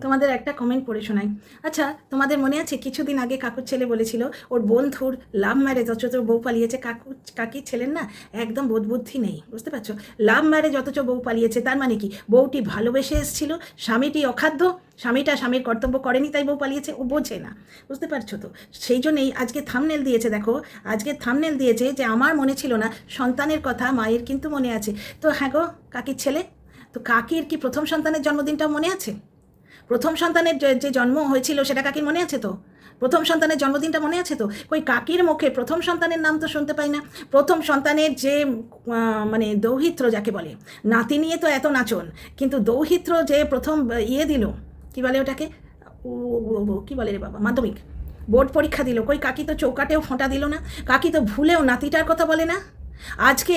তোমাদের একটা কমেন্ট পড়ে শোনাই। আচ্ছা, তোমাদের মনে আছে কিছুদিন আগে কাকুর ছেলে বলেছিল ওর বন্ধুর লাভ ম্যারেজ অথচ বউ পালিয়েছে। কাকির ছেলের না একদম বোধবুদ্ধি নেই, বুঝতে পারছো? লাভ ম্যারেজ অথচ বউ পালিয়েছে, তার মানে কি? বউটি ভালোবেসে এসেছিল, স্বামীটি অখাদ্য, স্বামীটা স্বামীর কর্তব্য করেনি তাই বউ পালিয়েছে, ও বোঝে না, বুঝতে পারছো তো? সেই জন্যই আজকে থাম্বনেল দিয়েছে, দেখো আজকে থাম্বনেল দিয়েছে যে আমার মনে ছিল না, সন্তানের কথা মায়ের কিন্তু মনে আছে। তো হ্যাঁ গো, কাকির ছেলে তো কাকির কি প্রথম সন্তানের জন্মদিনটাও মনে আছে? প্রথম সন্তানের যে জন্ম হয়েছিল সেটা কাকির মনে আছে তো? প্রথম সন্তানের জন্মদিনটা মনে আছে তো? কই কাকির মুখে প্রথম সন্তানের নাম তো শুনতে পাই না। প্রথম সন্তানের যে মানে দৌহিত্র যাকে বলে, নাতি নিয়ে তো এত নাচন, কিন্তু দৌহিত্র যে প্রথম ইয়ে দিল, কি বলে ওটাকে, কি বলে রে বাবা, মাধ্যমিক বোর্ড পরীক্ষা দিল, কই কাকি তো চৌকাটেও ফোঁটা দিল না, কাকি তো ভুলেও নাতিটার কথা বলে না। আজকে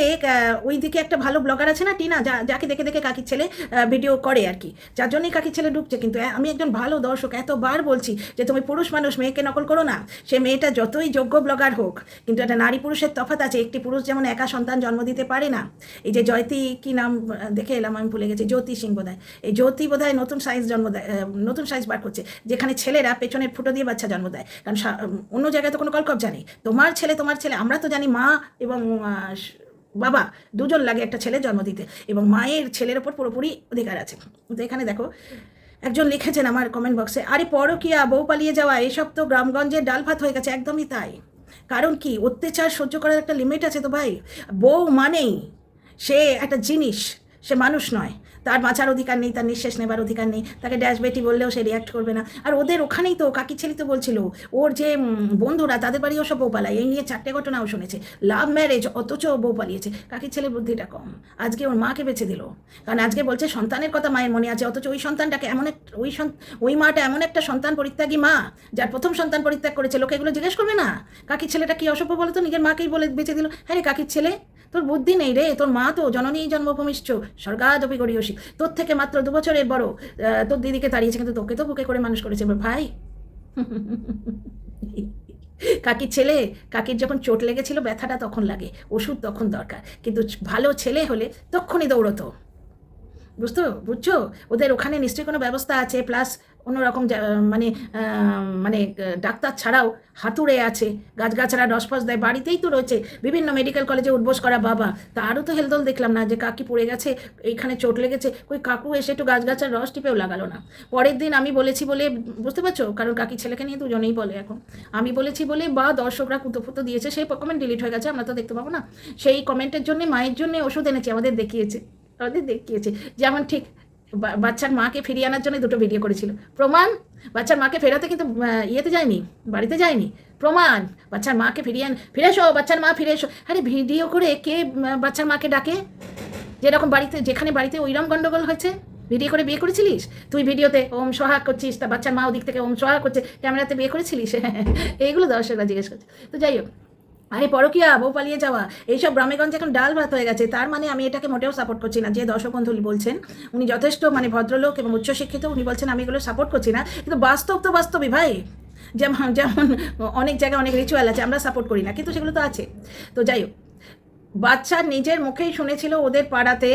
ওই দিকে একটা ভালো ব্লগার আছে না, টিনা, যাকে দেখে দেখে কাকির ছেলে ভিডিও করে আর কি, যার জন্যই কাকির ছেলে ঢুকছে। কিন্তু আমি একজন ভালো দর্শক, এতবার বলছি যে তুমি পুরুষ মানুষ, মেয়েকে নকল করো না। সে মেয়েটা যতই যোগ্য ব্লগার হোক, কিন্তু একটা নারী পুরুষের তফাৎ আছে। একটি পুরুষ যেমন একা সন্তান জন্ম দিতে পারে না। এই যে জয়তী, কি নাম দেখে এলাম আমি ভুলে গেছি, জ্যোতি সিং বোধহয়, এই জ্যোতি বোধহয় নতুন সাইজ জন্ম দেয়, নতুন সাইজ বার করছে, যেখানে ছেলেরা পেছনের ফুটো দিয়ে বাচ্চা জন্ম দেয়। কারণ অন্য জায়গায় তো কোনো কলকবজা নেই। তোমার ছেলে, আমরা তো জানি মা এবং বাবা দুজন লাগে একটা ছেলে জন্ম দিতে, এবং মায়ের ছেলের ওপর পুরোপুরি অধিকার আছে। তো এখানে দেখো একজন লিখেছেন আমার কমেন্ট বক্সে, আরে পরকিয়া, বউ পালিয়ে যাওয়া, এসব তো গ্রামগঞ্জের ডাল ভাত হয়ে গেছে। একদমই তাই। কারণ কি, অত্যাচার সহ্য করার একটা লিমিট আছে তো ভাই। বউ মানেই সে একটা জিনিস, সে মানুষ নয়। তার বাঁচার অধিকার নেই, তার নিঃশ্বাস নেবার অধিকার নেই, তাকে ড্যাশ বেটি বললেও সে রিয়াক্ট করবে না। আর ওদের ওখানেই তো কাকি ছেলে তো বলছিল ওর যে বন্ধুরা, তাদের বাড়িও সব বউ পালায়, এই নিয়ে 4টে ঘটনাও শুনেছে। লাভ ম্যারেজ অথচ বউ পালিয়েছে। কাকির ছেলের বুদ্ধিটা কম। আজকে ওর মাকে বেছে দিল, কারণ আজকে বলছে সন্তানের কথা মায়ের মনে আছে, অথচ ওই সন্তানটাকে এমন ওই মাটা এমন একটা সন্তান পরিত্যাগী মা, যার প্রথম সন্তান পরিত্যাগ করেছে, লোকে এগুলো জিজ্ঞেস করবে না? কাকির ছেলেটা কি অসভ্য বলো তো, নিজের মাকেই বলে বেঁচে দিল। হ্যাঁ রে কাকির ছেলে, তোর বুদ্ধি নেই রে, তোর মা তো জননী জন্মভূমিষ্ঠ স্বর্গাদপি গরীয়সী, তোর থেকে মাত্র 2 বছরের বড়, তোর দিদিকে তাড়িয়েছে, কিন্তু তোকে তো বুকে করে মানুষ করেছে ভাই। কাকির ছেলে, কাকির যখন চোট লেগেছিল ব্যথাটা তখন লাগে, ওষুধ তখন দরকার, কিন্তু ভালো ছেলে হলে তখনই দৌড়তো। বুঝছো? ওদের ওখানে নিশ্চয়ই কোনো ব্যবস্থা আছে, প্লাস অন্যরকম মানে মানে ডাক্তার ছাড়াও হাতুড়ে আছে, গাছগাছড়া রসফস দেয়, বাড়িতেই তো রয়েছে বিভিন্ন মেডিকেল কলেজে উঠবোস করা বাবা। তারও তো হেলদোল দেখলাম না, যে কাকি পড়ে গেছে, এইখানে চোট লেগেছে, ওই কাকু এসে একটু গাছগাছার রস টিপেও লাগালো না। পরের দিন আমি বলেছি বলে, বুঝতে পারছো, কারণ কাকি ছেলেকে নিয়ে দুজনেই বলে এখন, আমি বলেছি বলে বা দর্শকরা কুতোফুতো দিয়েছে, সেই কমেন্ট ডিলিট হয়ে গেছে, আমরা তো দেখতে পাবো না। সেই কমেন্টের জন্য মায়ের জন্য ওষুধ এনেছি, আমাদের দেখিয়েছে। যেমন ঠিক বাচ্চার মাকে ফিরিয়ে আনার জন্য 2টো ভিডিও করেছিল, প্রমাণ। বাচ্চার মাকে ফেরাতে কিন্তু ইয়েতে যায়নি, বাড়িতে যায়নি, প্রমাণ। বাচ্চার মাকে ফিরে এসো, বাচ্চার মা ফিরে এসো। আরে ভিডিও করে কে বাচ্চার মাকে ডাকে? যেরকম বাড়িতে, যেখানে বাড়িতে ওইরকম গন্ডগোল হয়েছে, ভিডিও করে বিয়ে করেছিলিস তুই, ভিডিওতে ওম সোহাগ করছিস, তা বাচ্চার মা ওদিক থেকে ওম সোহাগ করছে, ক্যামেরাতে বিয়ে করেছিলিস? এইগুলো দর্শকরা জিজ্ঞেস করছে। তো যাই হোক, আরে পরকিয়া, বউ পালিয়ে যাওয়া, এইসব গ্রামেগঞ্জে এখন ডাল ভাত হয়ে গেছে। তার মানে আমি এটাকে মোটেও সাপোর্ট করছি না। যে দর্শক বন্ধু বলছেন, উনি যথেষ্ট মানে ভদ্রলোক এবং উচ্চশিক্ষিত, উনি বলছেন আমি এগুলো সাপোর্ট করছি না, কিন্তু বাস্তব তো বাস্তবই ভাই। যেমন যেমন অনেক জায়গায় অনেক রিচুয়াল আছে, আমরা সাপোর্ট করি না, কিন্তু সেগুলো তো আছে। তো যাই হোক, বাচ্চা নিজের মুখেই শুনেছিল ওদের পাড়াতে,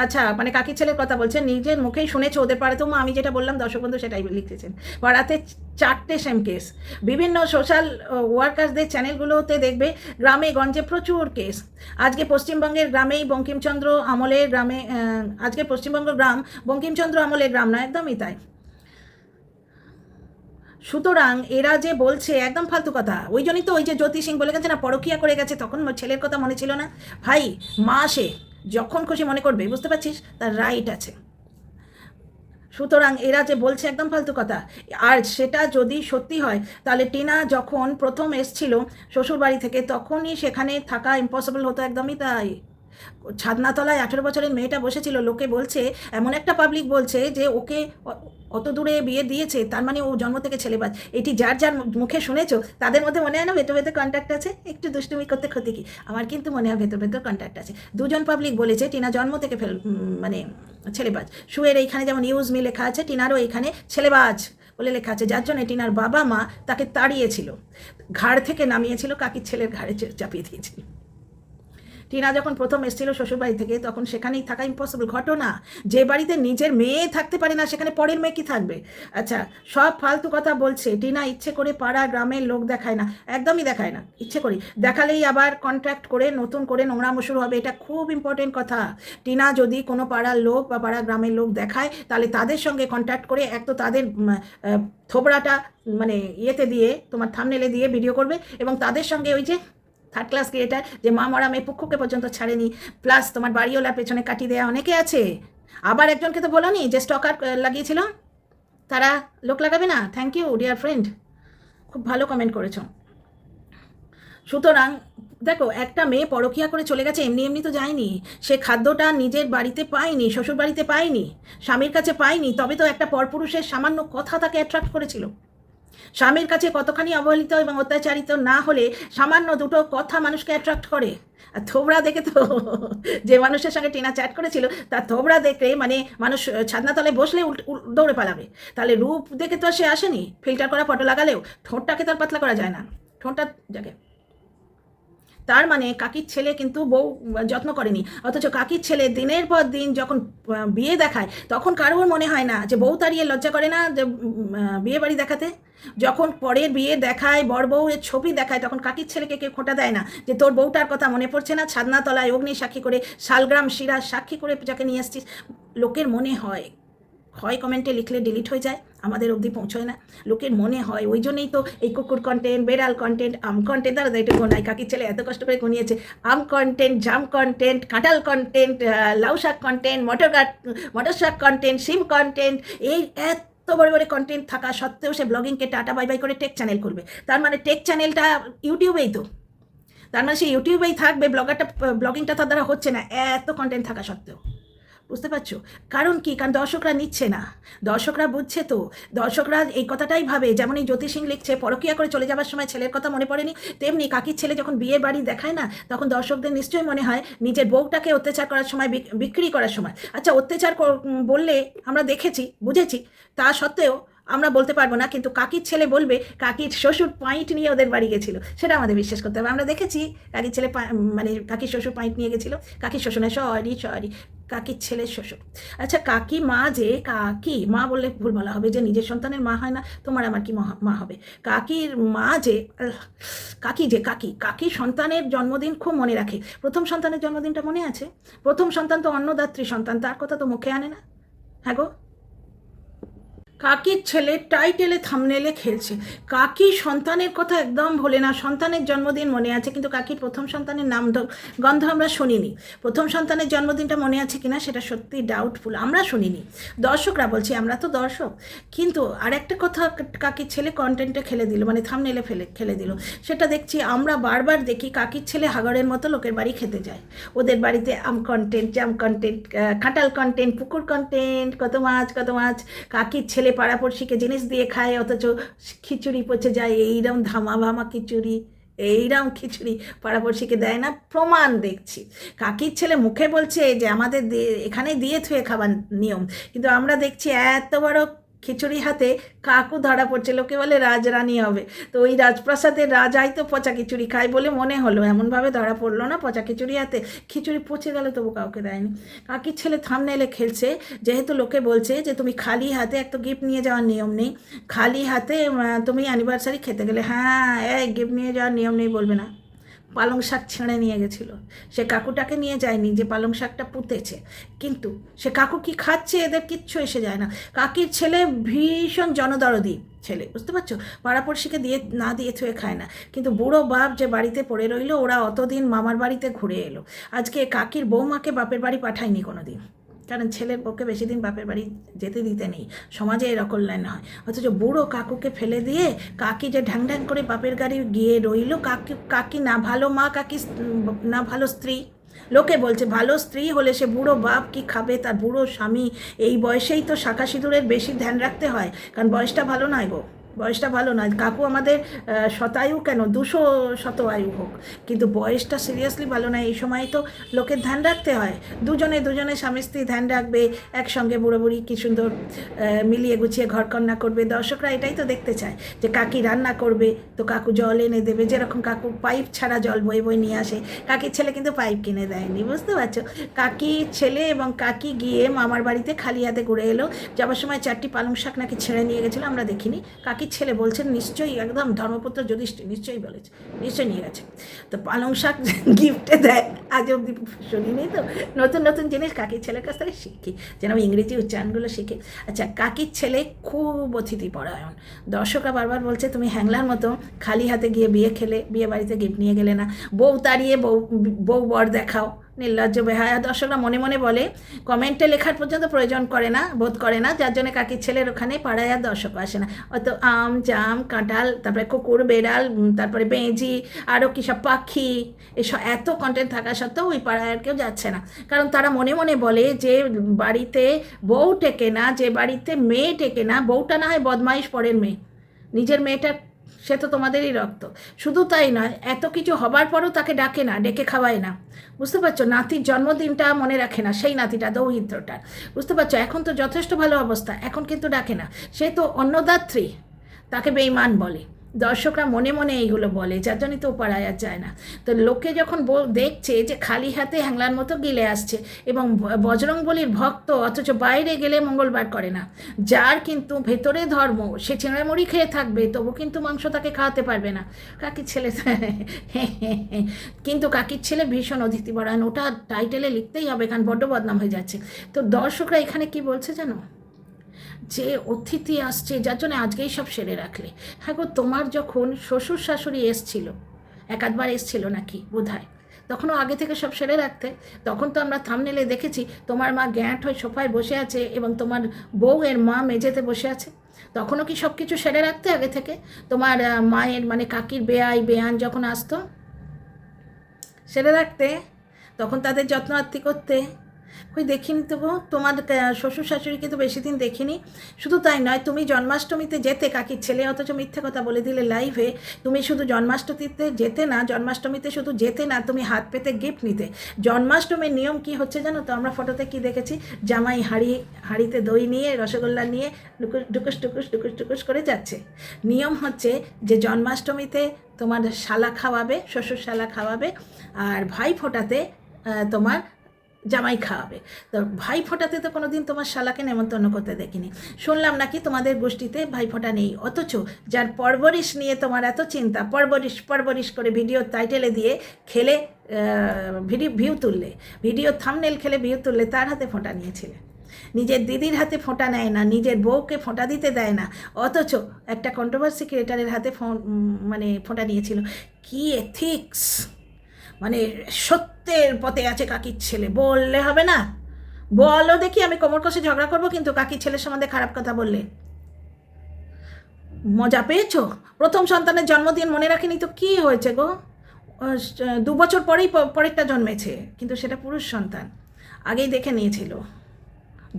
আচ্ছা মানে কাকির ছেলের কথা বলছেন, নিজের মুখেই শুনেছে ওদের পাড়াতে। আমি যেটা বললাম দর্শক বন্ধু সেটাই লিখতেছেন, পাড়াতে 4টে সেম কেস। বিভিন্ন সোশ্যাল ওয়ার্কারদের চ্যানেলগুলোতে দেখবে গ্রামে গঞ্জে প্রচুর কেস। আজকে পশ্চিমবঙ্গের গ্রামেই বঙ্কিমচন্দ্র আমলের গ্রামে, আজকে পশ্চিমবঙ্গ গ্রাম বঙ্কিমচন্দ্র আমলের গ্রাম না, একদমই তাই। সুতরাং এরা যে বলছে একদম ফালতু কথা। ওই জন্যই তো ওই যে জ্যোতি সিং বলে গেছে না, পরকিয়া করে গেছে, তখন ছেলের কথা মনে ছিল না। ভাই, মা সে যখন খুশি মনে করবে, বুঝতে পারছিস, তার রাইট আছে। সুতরাং এরা যে বলছে একদম ফালতু কথা। আর সেটা যদি সত্যি হয়, তাহলে টিনা যখন প্রথম এসছিল শ্বশুর বাড়ি থেকে, তখনই সেখানে থাকা ইম্পসিবল হতো। একদমই তাই। ছাদনাতলায় 18 বছরের মেয়েটা বসেছিল, লোকে বলছে, এমন একটা পাবলিক বলছে যে ওকে অত দূরে বিয়ে দিয়েছে, তার মানে ও জন্ম থেকে ছেলেবাজ। এটি যার যার মুখে শুনেছো, তাদের মধ্যে মনে হয় না ভেতর ভেতর কন্ট্যাক্ট আছে, একটু দুষ্টুমি করতে ক্ষতি কি? আমার কিন্তু মনে হয় ভেতর ভেতর কন্ট্যাক্ট আছে। 2জন পাবলিক বলেছে টিনা জন্ম থেকে মানে ছেলেবাজ। শুয়ের এইখানে যেমন ইউজ মি লেখা আছে, টিনারও এইখানে ছেলেবাজ বলে লেখা আছে, যার জন্য টিনার বাবা মা তাকে তাড়িয়েছিল, ঘাড় থেকে নামিয়েছিল, কাকির ছেলের ঘাড়ে চাপিয়ে দিয়েছিল। টিনা যখন প্রথম এসেছিল শ্বশুরবাড়ি থেকে তখন সেখানেই থাকা ইম্পসিবল ঘটনা। যে বাড়িতে নিজের মেয়ে থাকতে পারে না সেখানে পরের মেয়ে কি থাকবে? আচ্ছা, সব ফালতু কথা বলছে। টিনা ইচ্ছে করে পাড়া গ্রামের লোক দেখায় না, একদমই দেখায় না। ইচ্ছে করি দেখালেই আবার কন্ট্রাক্ট করে নতুন করে নোংরামো শুরু হবে। এটা খুব ইম্পর্টেন্ট কথা। টিনা যদি কোনো পাড়ার লোক বা পাড়া গ্রামের লোক দেখায় তাহলে তাদের সঙ্গে কন্ট্যাক্ট করে এক তো তাদের থোবড়াটা মানে ইয়েতে দিয়ে তোমার থাম্বনেলে দিয়ে ভিডিও করবে, এবং তাদের সঙ্গে ওই যে থার্ড ক্লাস ক্রিয়েটার যে মা মরা মেয়ে পক্ষকে পর্যন্ত ছাড়েনি, প্লাস তোমার বাড়িওয়ালার পেছনে কাটি দেয়া অনেকে আছে। আবার একজনকে তো বলোনি যে স্টকার লাগিয়েছিল, তারা লোক লাগাবে না? থ্যাংক ইউ ডিয়ার ফ্রেন্ড, খুব ভালো কমেন্ট করেছো। সুতরাং দেখো, একটা মেয়ে পরকিয়া করে চলে গেছে এমনি এমনি তো যায়নি। সে খাদ্যটা নিজের বাড়িতে পায়নি, শ্বশুর বাড়িতে পায়নি, স্বামীর কাছে পায়নি, তবে তো একটা পরপুরুষের সামান্য কথা তাকে অ্যাট্রাক্ট করেছিল। স্বামীর কাছে কতখানি অবহেলিত এবং অত্যাচারিত না হলে সামান্য দুটো কথা মানুষকে অ্যাট্রাক্ট করে। আর থোবড়া দেখে তো যে মানুষের সঙ্গে টিনা চ্যাট করেছিল তার থোবড়া দেখে মানে মানুষ ছাদনাতলে বসলে দৌড়ে পালাবে। তাহলে রূপ দেখে তো সে আসেনি, ফিল্টার করা ফটো লাগালেও ঠোঁটটাকে তো আর পাতলা করা যায় না, ঠোঁটটা যাকে। তার মানে কাকির ছেলে কিন্তু বউ যত্ন করেনি, অথচ কাকির ছেলে দিনের পর দিন যখন বিয়ে দেখায় তখন কারোর মনে হয় না যে বউ তাড়িয়ে লজ্জা করে না যে বিয়ে বাড়ি দেখাতে। যখন পরের বিয়ে দেখায়, বর বউয়ের ছবি দেখায়, তখন কাকির ছেলেকে কেউ খোঁটা দেয় না যে তোর বউটার কথা মনে পড়ছে না, ছাদনাতলায় অগ্নি সাক্ষী করে শালগ্রাম শিরা সাক্ষী করে যাকে নিয়ে আসছিস। লোকের মনে হয়, হয় কমেন্টে লিখলে ডিলিট হয়ে যায়, আমাদের অবধি পৌঁছয় না, লোকের মনে হয়। ওই জন্যই তো এই কুকুর কন্টেন্ট, বেড়াল কন্টেন্ট, আম কন্টেন্ট, দাদা এটা গোনাই কাকির ছেলে এত কষ্ট করে গনিয়েছে। আম কন্টেন্ট, জাম কন্টেন্ট, কাঁঠাল কন্টেন্ট, লাউ শাক কন্টেন্ট, মটর শাক কন্টেন্ট, সিম কন্টেন্ট, এই এত বড় বড় কন্টেন্ট থাকা সত্ত্বেও সে ব্লগিংকে টাটা বাই বাই করে টেক চ্যানেল করবে। তার মানে টেক চ্যানেলটা ইউটিউবেই তো, তার মানে সে ইউটিউবেই থাকবে, ব্লগিংটা তার দ্বারা হচ্ছে না এত কন্টেন্ট থাকা সত্ত্বেও। বুঝতে পারছো কারণ কি? কারণ দর্শকরা নিচ্ছে না, দর্শকরা বুঝছে তো। দর্শকরা এই কথাটাই ভাবে, যেমন এই জ্যোতি সিং লিখছে পরকিয়া করে চলে যাওয়ার সময় ছেলের কথা মনে পড়েনি, তেমনি কাকির ছেলে যখন বিয়ে বাড়ি দেখায় না তখন দর্শকদের নিশ্চয়ই মনে হয় নিজের বউটাকে অত্যাচার করার সময়, বিক্রি করার সময়। আচ্ছা, অত্যাচার বললে আমরা দেখেছি বুঝেছি, তা সত্ত্বেও আমরা বলতে পারবো না, কিন্তু কাকির ছেলে বলবে কাকির শ্বশুর পয়েন্ট নিয়ে ওদের বাড়ি গেছিল, সেটা আমাদের বিশ্বাস করতে হবে। আমরা দেখেছি কাকির ছেলে মানে কাকির শ্বশুর পয়েন্ট নিয়ে গেছিলো, কাকির শ্বশুর না, সরি কাকির ছেলের শ্বশুর। আচ্ছা, কাকি মা যে, কাকি মা বললে ভুল বলা হবে, যে নিজের সন্তানের মা হয় না, তোমার আমার কি মা হবে? কাকির মা যে, কাকি সন্তানের জন্মদিন খুব মনে রাখে। প্রথম সন্তানের জন্মদিনটা মনে আছে? প্রথম সন্তান তো অন্নদাত্রী সন্তান, তার কথা তো মুখে আনে না। হ্যাঁ গো, কাকির ছেলে টাইটেলে থাম্বনেলে খেলছে, কাকি সন্তানের কথা একদম ভোলে না। সন্তানের জন্মদিন মনে আছে, কিন্তু কাকির প্রথম সন্তানের নাম গন্ধ আমরা শুনিনি। প্রথম সন্তানের জন্মদিনটা মনে আছে কিনা সেটা সত্যি ডাউটফুল, আমরা শুনিনি, দর্শকরা বলছি, আমরা তো দর্শক। কিন্তু আরেকটা কথা কাকির ছেলে কন্টেন্টে খেলে দিল, মানে থাম্বনেলে খেলে দিল, সেটা দেখছি আমরা বারবার দেখি। কাকির ছেলে হাগরের মতো লোকের বাড়ি খেতে যায়, ওদের বাড়িতে আম কন্টেন্ট, জাম কন্টেন্ট, কাঁঠাল কন্টেন্ট, পুকুর কন্টেন্ট, কত মাছ। কাকির ছেলে পাড়াপড়শিকে জিনিস দিয়ে খায়, অথচ খিচুড়ি পচে যায়, এইরকম ধামা খিচুড়ি, এইরকম খিচুড়ি পাড়াপড়শিকে দেয় না, প্রমাণ দেখছি। কাকির ছেলে মুখে বলছে যে আমাদের এখানে দিয়ে থুয়ে খাবার নিয়ম, কিন্তু আমরা দেখছি এত বড় খিচুড়ি হাতে কাকু ধরা পড়ছে, লোকে বলে রাজরানী হবে। তো ওই রাজপ্রাসাদের রাজাই তো পচা খিচুড়ি খায় বলে মনে হলো, এমনভাবে ধরা পড়লো না পচা খিচুড়ি হাতে। খিচুড়ি পচে গেলে তবু কাউকে দেয়নি। কাকির ছেলে থাম্বনেলে খেলছে, যেহেতু লোকে বলছে যে তুমি খালি হাতে, এক তো গিফট নিয়ে যাওয়ার নিয়ম নেই, খালি হাতে তুমি অ্যানিভার্সারি খেতে গেলে, হ্যাঁ গিফট নিয়ে যাওয়ার নিয়ম নেই বলবে না। পালং শাক ছেঁড়ে নিয়ে গেছিলো, সে কাকুটাকে নিয়ে যায়নি যে পালং শাকটা পুঁতেছে, কিন্তু সে কাকু কি খাচ্ছে এদের কিচ্ছু এসে যায় না। কাকির ছেলে ভীষণ জনদরদি ছেলে, বুঝতে পারছো, পাড়াপড়শিকে না দিয়ে থুয়ে খায় না। কিন্তু বুড়ো বাপ যে বাড়িতে পড়ে রইলো, ওরা অতদিন মামার বাড়িতে ঘুরে এলো, আজকে কাকির বৌমাকে বাপের বাড়ি পাঠায়নি কোনো দিন, কারণ ছেলের পক্ষে বেশি দিন বাপের বাড়ি যেতে দিতে নেই, সমাজে এরকম লাইন হয়। অথচ বুড়ো কাকুকে ফেলে দিয়ে কাকি যে ঢ্যাং ঢ্যাং করে বাপের গাড়ি গিয়ে রইল, কাকি না ভালো মা, কাকি না ভালো স্ত্রী। লোকে বলছে ভালো স্ত্রী হলে সে বুড়ো বাপ কি খাবে, তার বুড়ো স্বামী। এই বয়সেই তো শাঁখা সিঁদুরের বেশি ধ্যান রাখতে হয়, কারণ বয়সটা ভালো নয় গো, বয়সটা ভালো নয়, কাকু আমাদের শতায়ু কেন 200 শতায়ু হোক, কিন্তু বয়সটা সিরিয়াসলি ভালো নয়। এই সময় তো লোকের ধ্যান রাখতে হয়, দুজনে স্বামী স্ত্রী ধ্যান রাখবে, একসঙ্গে বুড়ো বুড়ি কী সুন্দর মিলিয়ে গুছিয়ে ঘরকন্না করবে। দর্শকরা এটাই তো দেখতে চায় যে কাকি রান্না করবে তো কাকু জল এনে দেবে, যেরকম কাকু পাইপ ছাড়া জল বয়ে বয়ে নিয়ে আসে, কাকির ছেলে কিন্তু পাইপ কিনে দেয়নি, বুঝতে পারছো? কাকির ছেলে এবং কাকি গিয়ে মামার বাড়িতে খালি হাতে ঘুরে এলো, যাবার সময় 4টি পালং শাক নাকি ছেড়ে নিয়ে গেছিলো, আমরা দেখিনি। কাকির ছেলে বলছেন নিশ্চয়ই একদম ধর্মপুত্র যুধিষ্ঠির নিশ্চয়ই বলেছে, নিশ্চয়ই নিয়ে গেছে। তো পালং শাক গিফটে দেয়, আজ অব্দি শুনিনি। তো নতুন নতুন জিনিস কাকির ছেলের কাছ থেকে শিখি, যেন ইংরেজি উচ্চারণগুলো শিখি। আচ্ছা, কাকির ছেলে খুব অতিথিপরায়ণ। দর্শকরা বারবার বলছে তুমি হ্যাংলার মতো খালি হাতে গিয়ে বিয়ে খেলে, বিয়ে বাড়িতে গিফট নিয়ে গেলে না, বউ তাড়িয়ে বউ বর দেখাও, নির্লজ্জ বেহায়া। দর্শকরা মনে মনে বলে, কমেন্টে লেখার পর্যন্ত প্রয়োজন বোধ করে না, যার জন্য কাকির ছেলের ওখানে পাড়ায় আর দর্শক আসে না। অত আম জাম কাঁঠাল, তারপরে কুকুর বেড়াল, তারপরে বেঁজি, আরও কী সব পাখি, এসব এত কন্টেন্ট থাকা সত্ত্বেও ওই পাড়ায় আর কেউ যাচ্ছে না, কারণ তারা মনে মনে বলে যে বাড়িতে বউ টেকে না, যে বাড়িতে মেয়ে টেকে না, বউটা না হয় বদমাইশ পরের মেয়ে, নিজের মেয়েটা সে তো তোমাদেরই রক্ত। শুধু তাই নয়, এত কিছু হবার পরও তাকে ডাকে না, ডেকে খাওয়ায় না, বুঝতে পারছো? নাতির জন্মদিনটা মনে রাখে না, সেই নাতিটা দৌহিত্রটা, বুঝতে পারছো? এখন তো যথেষ্ট ভালো অবস্থা, এখন কিন্তু ডাকে না, সে তো অন্নদাত্রী, তাকে বেঈমান বলে। দর্শকরা মনে মনে এইগুলো বলে, যার জন্যই তো পাড়ায় আর যায় না। তো লোকে যখন দেখছে যে খালি হাতে হ্যাংলার মতো গিলে আসছে এবং বজরংবলীর ভক্ত, অথচ বাইরে গেলে মঙ্গলবার করে না, যার কিন্তু ভেতরে ধর্ম, সে চিংড়ামুড়ি খেয়ে থাকবে, তবু কিন্তু মাংস তাকে খাওয়াতে পারবে না। কাকির ছেলে কিন্তু কাকির ছেলে ভীষণ অতিথিপরায়ণ, ওটা টাইটেলে লিখতেই হবে, কারণ বড্ড বদনাম হয়ে যাচ্ছে। তো দর্শকরা এখানে কি বলছে জানো, যে অতিথি আসছে, যার জন্য আজকেই সব সেরে রাখলে। হ্যাঁ গো, তোমার যখন শ্বশুর শাশুড়ি এসছিল, এক আধবার এসছিল নাকি বোধহয়, তখনও আগে থেকে সব সেরে রাখতে। তখন তো আমরা থাম্বনেলে দেখেছি তোমার মা গ্যাঁট হয়ে সোফায় বসে আছে এবং তোমার বউয়ের মা মেঝেতে বসে আছে, তখনও কি সব কিছু সেরে রাখতে আগে থেকে? তোমার মায়ের মানে কাকির বেয়ান যখন আসতো, সেরে রাখতে, তখন তাদের যত্ন আত্তি করতে। ওই দেখিনি তো গো, তোমার শ্বশুর শাশুড়িকে তো বেশি দিন দেখিনি। শুধু তাই নয়, তুমি জন্মাষ্টমীতে যেতে কাকির ছেলে, অথচ মিথ্যে কথা বলে দিলে লাইভে। তুমি শুধু জন্মাষ্টমীতে যেতে না, জন্মাষ্টমীতে শুধু যেতে না, তুমি হাত পেতে গিফট নিতে। জন্মাষ্টমীর নিয়ম কি হচ্ছে জানো তো? আমরা ফটোতে কি দেখেছি, জামাই হাঁড়িতে দই নিয়ে, রসগোল্লা নিয়ে ডুকুস টুকুস ডুকুস টুকুস করে যাচ্ছে। নিয়ম হচ্ছে যে জন্মাষ্টমীতে তোমার শালা খাওয়াবে, শ্বশুর শালা খাওয়াবে, আর ভাই ফোঁটাতে তোমার জামাই খাওয়াবে। তো ভাই ফোঁটাতে তো কোনো দিন তোমার শালাকে নেমন্তন্ন করতে দেখিনি। শুনলাম নাকি তোমাদের গোষ্ঠীতে ভাই ফোঁটা নেই, অথচ যার পরবরিশ নিয়ে তোমার এত চিন্তা, পরবরিশ করে ভিডিও টাইটেলে দিয়ে খেলে ভিউ তুললে, ভিডিও থাম্বনেল খেলে ভিউ তুললে, তার হাতে ফোঁটা নিয়েছিলে। নিজের দিদির হাতে ফোঁটা নেয় না, নিজের বউকে ফোঁটা দিতে দেয় না, অথচ একটা কন্ট্রোভার্সি ক্রিয়েটারের হাতে ফোঁটা নিয়েছিল। কি এথিক্স! মানে সত্যের পথে আছে কাকির ছেলে, বললে হবে না? বলো দেখি, আমি কোমর কষে ঝগড়া করবো কিন্তু কাকির ছেলের সম্বন্ধে খারাপ কথা বললে। মজা পেয়েছো? প্রথম সন্তানের জন্মদিন মনে রাখিনি তো কি হয়েছে গো? 2 বছর পরেই পরেরটা জন্মেছে, কিন্তু সেটা পুরুষ সন্তান, আগেই দেখে নিয়েছিল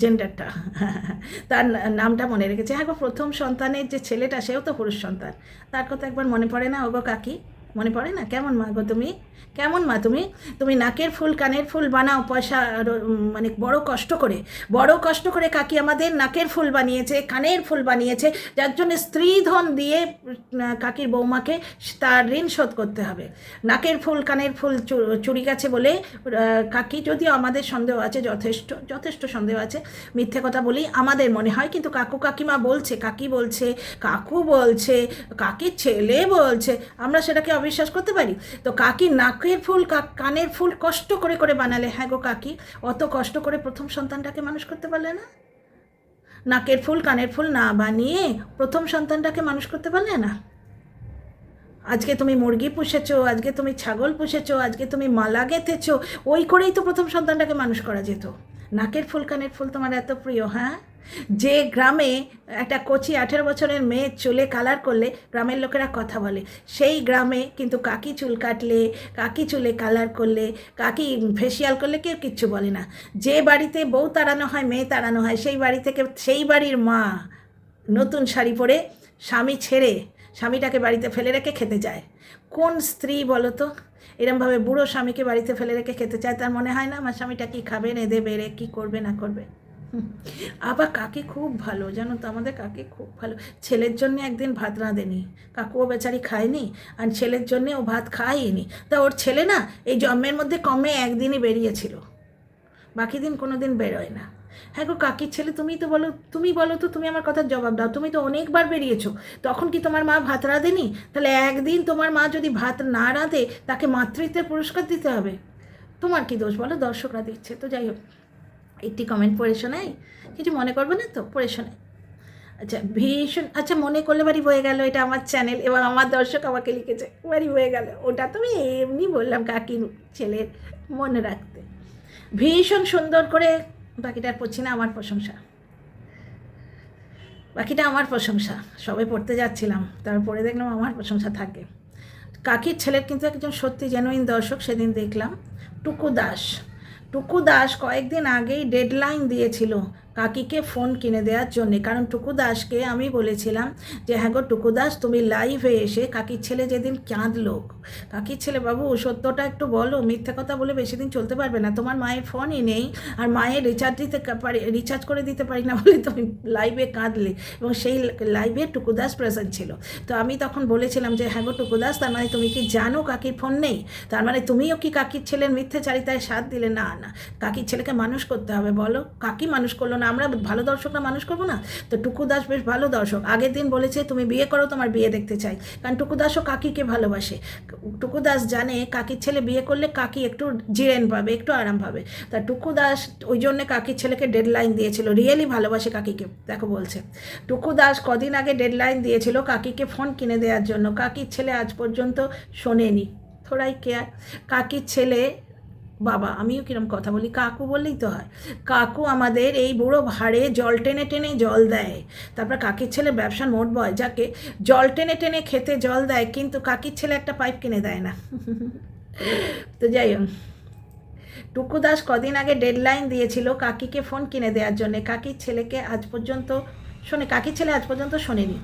জেন্ডারটা, তার নামটা মনে রেখেছে। হ্যাঁ গো, প্রথম সন্তানের যে ছেলেটা, সেও তো পুরুষ সন্তান, তার কথা একবার মনে পড়ে না? ওগো কাকি, মনে পড়ে না? কেমন মা গো তুমি, কেমন মা তুমি? তুমি নাকের ফুল কানের ফুল বানাও পয়সা, মানে বড় কষ্ট করে কাকি আমাদের নাকের ফুল বানিয়েছে, কানের ফুল বানিয়েছে, যার জন্য স্ত্রীধন দিয়ে কাকির বৌমাকে তার ঋণ শোধ করতে হবে। নাকের ফুল কানের ফুল চুরি গেছে বলে কাকি, যদিও আমাদের সন্দেহ আছে, যথেষ্ট সন্দেহ আছে, মিথ্যে কথা বলি আমাদের মনে হয়, কিন্তু কাকিমা বলছে, কাকু বলছে, কাকির ছেলে বলছে, আমরা সেটাকে অবিশ্বাস করতে পারি? তো কাকির নাকের ফুল কানের ফুল কষ্ট করে বানালে। হ্যাঁ গো কাকি, অত কষ্ট করে প্রথম সন্তানটাকে মানুষ করতে পারলে না? নাকের ফুল কানের ফুল না বানিয়ে প্রথম সন্তানটাকে মানুষ করতে পারলে না? আজকে তুমি মুরগি পুষেছো, আজকে তুমি ছাগল পুষেছো, আজকে তুমি মালা গেঁথেছো, ওই করেই তো প্রথম সন্তানটাকে মানুষ করা যেত। নাকের ফুল কানের ফুল তোমার এত প্রিয়? হ্যাঁ, যে গ্রামে একটা কচি 18 বছরের মেয়ে চুলে কালার করলে গ্রামের লোকেরা কথা বলে, সেই গ্রামে কিন্তু কাকি চুল কাটলে, কাকি চুলে কালার করলে, কাকি ফেসিয়াল করলে কেউ কিচ্ছু বলে না। যে বাড়িতে বউ তাড়ানো হয়, মেয়ে তাড়ানো হয়, সেই বাড়ি থেকে সেই বাড়ির মা নতুন শাড়ি পরে স্বামী ছেড়ে স্বামীটাকে বাড়িতে ফেলে রেখে খেতে যায়? কোন স্ত্রী বলো তো এরমভাবে বুড়ো স্বামীকে বাড়িতে ফেলে রেখে খেতে চায়? তার মনে হয় না আমার স্বামীটা কী খাবে, নেদে বেড়ে কী করবে না করবে? আবার কাকি খুব ভালো, জানো তো, আমাদের কাকি খুব ভালো। ছেলের জন্য একদিন ভাত রাঁধেনি, কাকুও বেচারি খায়নি, আর ছেলের জন্যে ও ভাত খায়নি। তা ওর ছেলে না এই জন্মের মধ্যে কমে একদিনই বেরিয়েছিল, বাকি দিন কোনো দিন বেরোয় না। হ্যাঁ গো কাকির ছেলে, তুমি বলো তো, তুমি আমার কথার জবাব দাও। তুমি তো অনেকবার বেরিয়েছো, তখন কি তোমার মা ভাত রাঁধেনি? তাহলে একদিন তোমার মা যদি ভাত না রাঁধে তাকে মাতৃত্বের পুরস্কার দিতে হবে। তোমার কি দোষ বলো? দর্শকরা দিচ্ছে তো। যাই হোক, একটি কমেন্ট পড়ে শোনাই, কিছু মনে করবে না তো? পড়ে শোনাই। আচ্ছা, ভীষণ আচ্ছা, মনে করলে বাড়ি বয়ে গেল, এটা আমার চ্যানেল এবং আমার দর্শক আমাকে লিখেছে বাড়ি বয়ে গেল। ওটা তো আমি এমনি বললাম কাকির ছেলের মনে রাখতে। ভীষণ সুন্দর করে, বাকিটা পড়ছি না, আমার প্রশংসা, বাকিটা আমার প্রশংসা। সবে পড়তে যাচ্ছিলাম, তারপরে দেখলাম আমার প্রশংসা থাকে। কাকির ছেলের কিন্তু একজন সত্যি জেনুইন দর্শক সেদিন দেখলাম, টুকু দাস। টুকু দাস কয়েকদিন আগেই ডেডলাইন দিয়েছিল কাকিকে ফোন কিনে দেওয়ার জন্যে, কারণ টুকু দাসকে আমি বলেছিলাম যে হ্যাঁ গো টুকু দাস, তুমি লাইভে এসে কাকির ছেলে যেদিন কাঁদলো, কাকির ছেলে বাবু সত্যটা একটু বলো, মিথ্যে কথা বলে বেশি দিন চলতে পারবে না, তোমার মায়ের ফোনই নেই, আর মায়ের রিচার্জ করে দিতে পারি না বলে তুমি লাইভে কাঁদলে, এবং সেই লাইভে টুকু দাস প্রেজেন্ট ছিল। তো আমি তখন বলেছিলাম যে হ্যাঁ গো টুকু দাস, তার মানে তুমি কি জানো কাকির ফোন নেই? তার মানে তুমিও কি কাকির ছেলের মিথ্যাচারিতায় সাথ দিলে? না না, কাকির ছেলেকে মানুষ করতে হবে। বলো, কাকি মানুষ করলো না, আমরা ভালো দর্শকরা মানুষ করবো না? তো টুকু দাস বেশ ভালো দর্শক, আগের দিন বলেছে তুমি বিয়ে করো, তোমার বিয়ে দেখতে চাই, কারণ টুকু দাসও কাকিকে ভালোবাসে। টুকু দাস জানে কাকির ছেলে বিয়ে করলে কাকি একটু জিরেন পাবে, একটু আরাম পাবে। তা টুকু দাস ওই জন্যে কাকির ছেলেকে ডেডলাইন দিয়েছিল, রিয়েলি ভালোবাসে কাকিকে। দেখো বলছে টুকু দাস কদিন আগে ডেডলাইন দিয়েছিল কাকিকে ফোন কিনে দেওয়ার জন্য, কাকির ছেলে আজ পর্যন্ত শোনেনি। থোড়াই কেয়ার। কাকির ছেলে, বাবা আমিও কিরম কথা বলি, কাকু বললেই তো হয়। কাকু আমাদের এই বুড়ো ভাড়ে জল টেনে টেনে জল দেয়। তারপর কাকির ছেলে ব্যবসার মোট বয়, যাকে জল টেনে টেনে খেতে জল দেয়, কিন্তু কাকির ছেলে একটা পাইপ কিনে দেয় না। তো যাই হোক, টুকু দাস কদিন আগে ডেডলাইন দিয়েছিল কাকিকে ফোন কিনে দেওয়ার জন্যে, কাকির ছেলেকে আজ পর্যন্ত কাকির ছেলে আজ পর্যন্ত শোনেনি।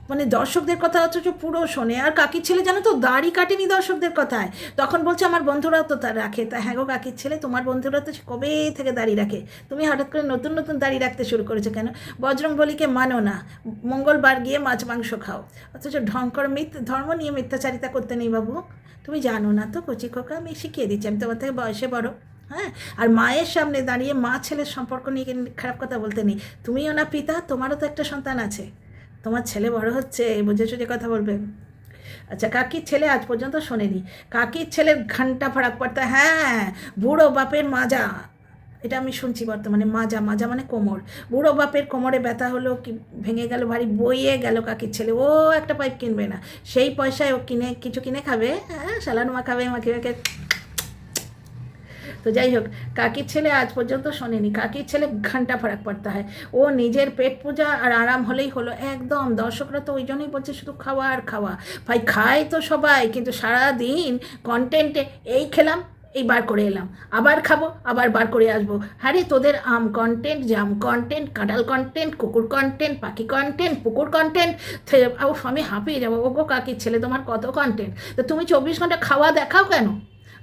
মানে দর্শকদের কথা অথচ পুরো শোনে। আর কাকির ছেলে জানো তো দাড়ি কাটেনি দর্শকদের কথায়, তখন বলছে আমার বন্ধুরাও তো তা রাখে। তা হ্যাঁ গো কাকির ছেলে, তোমার বন্ধুরা তো কবে থেকে দাড়ি রাখে, তুমি হঠাৎ করে নতুন নতুন দাড়ি রাখতে শুরু করেছো কেন? বজরংবলীকে মানো না, মঙ্গলবার গিয়ে মাছ মাংস খাও, অথচ ঢঙ্কর ধর্ম নিয়ে মিথ্যাচারিতা করতে নেই বাবু। তুমি জানো না তো কচি খোকা, আমি শিখিয়ে দিচ্ছি, আমি তোমার থেকে বয়সে বড়। হ্যাঁ, আর মায়ের সামনে দাঁড়িয়ে মা ছেলের সম্পর্ক নিয়ে খারাপ কথা বলতে নেই। তুমিও না পিতা, তোমারও তো একটা সন্তান আছে, তোমার ছেলে বড় হচ্ছে, বুঝেছো যে কথা বলবে। আচ্ছা, কাকির ছেলে আজ পর্যন্ত শোনেনি, কাকির ছেলের ঘন্টা ফারাক পড়তে। হ্যাঁ, বুড়ো বাপের মাজা, এটা আমি শুনছি বর্তমানে, মাজা মাজা মানে কোমর। বুড়ো বাপের কোমরে ব্যথা হলো, কি ভেঙে গেল, ভারী বইয়ে গেল কাকির ছেলে, ও একটা পাইপ কিনবে না, সেই পয়সায় ও কিছু কিনে খাবে। হ্যাঁ, সালান মাখাবে, মাখে মাখে। তো যাই হোক, কাকির ছেলে আজ পর্যন্ত শোনেনি, কাকির ছেলে ঘন্টা ফারাক পড়তে হয়, ও নিজের পেট পূজা আর আরাম হলেই হলো। একদম, দর্শকরা তো ওই জন্যই বলছে শুধু খাওয়া আর খাওয়া। ভাই খায় তো সবাই, কিন্তু সারাদিন কন্টেন্টে এই খেলাম, এই বার করে এলাম, আবার খাবো, আবার বার করে আসবো। আরে তোদের আম কন্টেন্ট, জাম কন্টেন্ট, কাঁঠাল কন্টেন্ট, কুকুর কন্টেন্ট, পাখি কন্টেন্ট, পুকুর কন্টেন্ট, আমি হাঁপিয়ে যাবো। ওগো কাকির ছেলে, তোমার কত কন্টেন্ট, তো তুমি 24 ঘন্টা খাওয়া দেখাও কেন?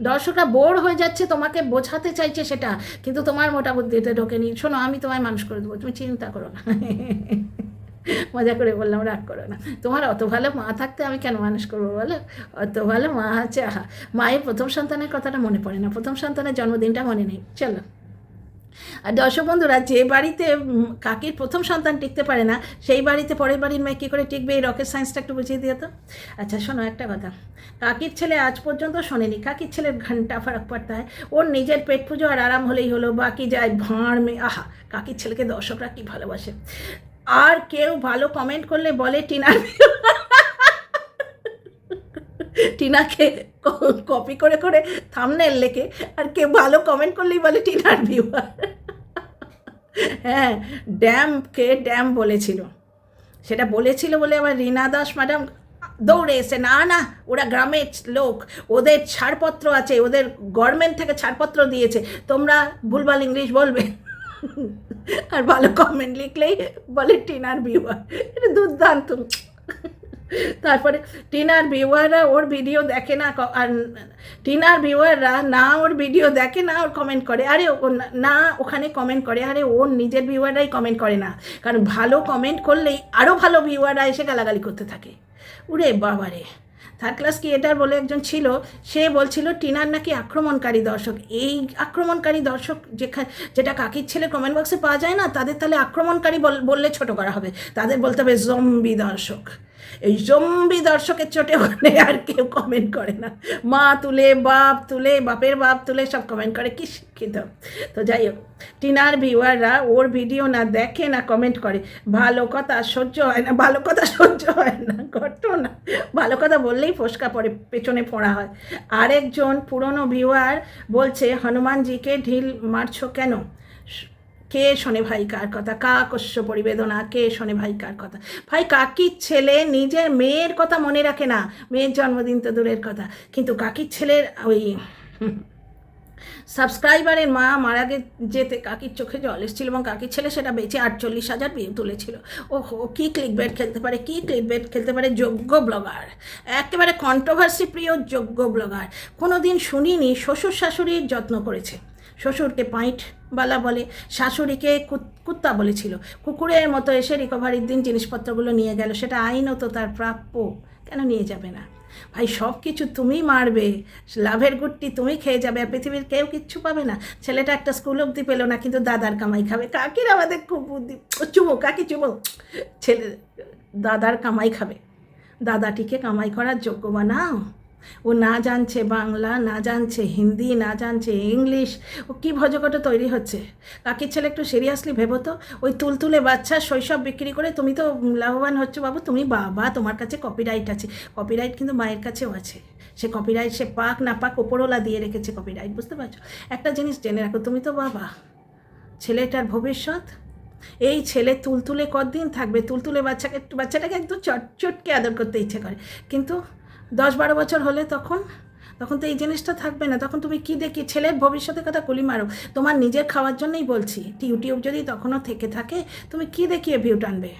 দর্শকরা বোর হয়ে যাচ্ছে, তোমাকে বোঝাতে চাইছে সেটা, কিন্তু তোমার মোটা বুদ্ধিতে ঢোকেনি। শোনো, আমি তোমায় মানুষ করে দেবো, তুমি চিন্তা করো না। মজা করে বললাম, রাগ করো না। তোমার অত ভালো মা থাকতে আমি কেন মানুষ করবো বলো? অত ভালো মা আছে। আহা, মায়ের প্রথম সন্তানের কথাটা মনে পড়ে না, প্রথম সন্তানের জন্মদিনটা মনে নেই। চলো, আর দর্শক বন্ধুরা, যে বাড়িতে কাকির প্রথম সন্তান টিকতে পারে না, সেই বাড়িতে পরের বাড়ির মেয়ে কী করে টিকবে? এই রকেট সায়েন্সটা একটু বুঝিয়ে দিও তো। আচ্ছা শোনো একটা কথা, কাকির ছেলে আজ পর্যন্ত শোনেনি, কাকির ছেলের ঘন্টা ফারাক পড়তে হয়, ওর নিজের পেট পুজো আর আরাম হলেই হলো, বাকি যায় ভাঁড় মে। আহা, কাকির ছেলেকে দর্শকরা কী ভালোবাসে। আর কেউ ভালো কমেন্ট করলে বলে টিনার টিনাকে কপি করে করে থাম্বনেল লেখে, আর কেউ ভালো কমেন্ট করলেই বলে টিনার ভিউয়ার। হ্যাঁ, ড্যামকে ড্যাম বলেছিল, সেটা বলেছিল বলে আবার রীনা দাস ম্যাডাম দৌড়ে এসে, না না ওরা গ্রামের লোক, ওদের ছাড়পত্র আছে, ওদের গভর্নমেন্ট থেকে ছাড়পত্র দিয়েছে, তোমরা ভুলভাল ইংলিশ বলবে। আর ভালো কমেন্ট লিখলেই বলে টিনার ভিউয়ার। এটা দুর্দান্ত। তারপরে টিনার ভিউয়াররা ওর ভিডিও দেখে না, আর টিনার ভিউয়াররা না ওর ভিডিও দেখে না ওর কমেন্ট করে, আরে না ওখানে কমেন্ট করে, আরে ওর নিজের ভিউয়াররাই কমেন্ট করে না, কারণ ভালো কমেন্ট করলেই আরও ভালো ভিউয়াররা এসে গালাগালি করতে থাকে। উরে বাবারে, থার্ড ক্লাস ক্রিয়েটার বলে একজন ছিল, সে বলছিল টিনার নাকি আক্রমণকারী দর্শক। এই আক্রমণকারী দর্শক যেটা কাকির ছেলে কমেন্ট বক্সে পাওয়া যায় না, তাদের তাহলে আক্রমণকারী বললে ছোট করা হবে, তাদের বলতে হবে জম্বি দর্শক। এই জম্বি দর্শকের চোটে ওখানে আর কেউ কমেন্ট করে না, মা তুলে বাপ তুলে বাপের বাপ তুলে সব কমেন্ট করে, কি শিক্ষিত। তো যাই হোক, টিনার ভিউয়াররা ওর ভিডিও না দেখে না কমেন্ট করে, ভালো কথা সহ্য হয় না, ভালো কথা সহ্য হয় না, ঘটনা ভালো কথা বললেই ফসকা পড়ে, পেছনে ফোঁড়া হয়। আরেকজন পুরনো ভিউয়ার বলছে হনুমানজিকে ঢিল মারছো কেন? কে শোনে ভাই কার কথা? কাকস্য পরিবেদনা, কে শোনে ভাই কার কথা? ভাই কাকির ছেলে নিজের মেয়ের কথা মনে রাখে না, মেয়ের জন্মদিন তো দূরের কথা, কিন্তু কাকির ছেলের ওই সাবস্ক্রাইবারের মা মারা যেতে কাকির চোখে জল এসেছিল, এবং কাকির ছেলে সেটা বেঁচে 48,000 ভিউ তুলেছিল। ওহো, কী ক্লিক বেট খেলতে পারে, কী ক্লিক বেট খেলতে পারে, যোগ্য ব্লগার, একেবারে কন্ট্রোভার্সি প্রিয় যোগ্য ব্লগার। কোনো দিন শুনিনি শ্বশুর শাশুড়ির যত্ন করেছে, শ্বশুরকে পাইটবালা বলে, শাশুড়িকে কুত্তা বলেছিল, কুকুরের মতো এসে রিকভারির দিন জিনিসপত্রগুলো নিয়ে গেল, সেটা আইনত তার প্রাপ্য, কেন নিয়ে যাবে না? ভাই সব কিছু তুমি মারবে, লাভের গুট্টি তুমি খেয়ে যাবে, আর পৃথিবীর কেউ কিচ্ছু পাবে না। ছেলেটা একটা স্কুল অবধি পেলো না, কিন্তু দাদার কামাই খাবে। কাকির আমাদের খুব বুদ্ধি, চুমো কাকি চুমো, ছেলে দাদার কামাই খাবে, দাদাটিকে কামাই করার যোগ্য বানাও। ও না জানছে বাংলা, না জানছে হিন্দি, না জানছে ইংলিশ, ও কী ভজকট তৈরি হচ্ছে। কাকির ছেলে একটু সিরিয়াসলি ভেবো তো, ওই তুলতুলে বাচ্চা শৈশব বিক্রি করে তুমি তো লাভবান হচ্ছ বাবু, তুমি বাবা, তোমার কাছে কপিরাইট আছে, কপিরাইট কিন্তু মায়ের কাছেও আছে, সে কপিরাইট সে পাক না পাক ওপরওয়ালা দিয়ে রেখেছে কপিরাইট, বুঝতে পারছো? একটা জিনিস জেনে রাখো, তুমি তো বাবা, ছেলেটার ভবিষ্যৎ। এই ছেলে তুলতুলে কতদিন থাকবে? তুলতুলে বাচ্চাটাকে একদম চটকে আদর করতে ইচ্ছে করে, কিন্তু 10-12 বছর হলে তখন তো এই জিনিসটা থাকবে না। তখন তুমি কি দেখি ছেলের ভবিষ্যতের কথা গুলি মারো? তোমার নিজের খাওয়ার জন্যই বলছি, ইউটিউব যদি তখনও থেকে থাকে, তুমি কি দেখিয়ে ভিউ টানবে?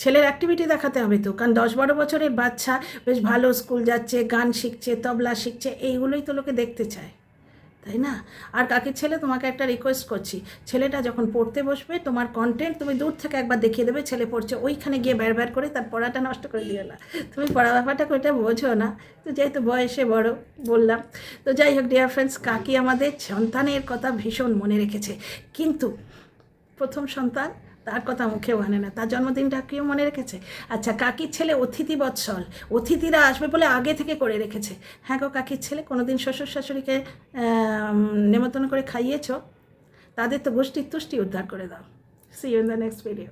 ছেলের অ্যাক্টিভিটি দেখাতে হবে তো, কারণ 10-12 বছরের বাচ্চা বেশ ভালো স্কুল যাচ্ছে, গান শিখছে, তবলা শিখছে, এইগুলোই তো লোকে দেখতে চায়, তাই না? আর কাকির ছেলে, তোমাকে একটা রিকোয়েস্ট করছি, ছেলেটা যখন পড়তে বসবে, তোমার কন্টেন্ট তুমি দূর থেকে একবার দেখিয়ে দেবে, ছেলে পড়ছে, ওইখানে গিয়ে ব্যার করে তার পড়াটা নষ্ট করে দিও না। তুমি পড়া ব্যাপারটা ওইটা বোঝো না, তো যেহেতু বয়সে বড় বললাম। তো যাই হোক ডিয়ার ফ্রেন্ডস, কাকি আমাদের সন্তানের কথা ভীষণ মনে রেখেছে, কিন্তু প্রথম সন্তান, তার কথা মুখেও আনে না, তার জন্মদিনটা কেউ মনে রেখেছে? আচ্ছা, কাকির ছেলে অতিথি বৎসল, অতিথিরা আসবে বলে আগে থেকে করে রেখেছে। হ্যাঁ গো কাকির ছেলে, কোনোদিন শ্বশুর শাশুড়িকে নেমন্তন্ন করে খাইয়েছ? তাদের তো গোষ্ঠীর তুষ্টি উদ্ধার করে দাও। See you in the next video.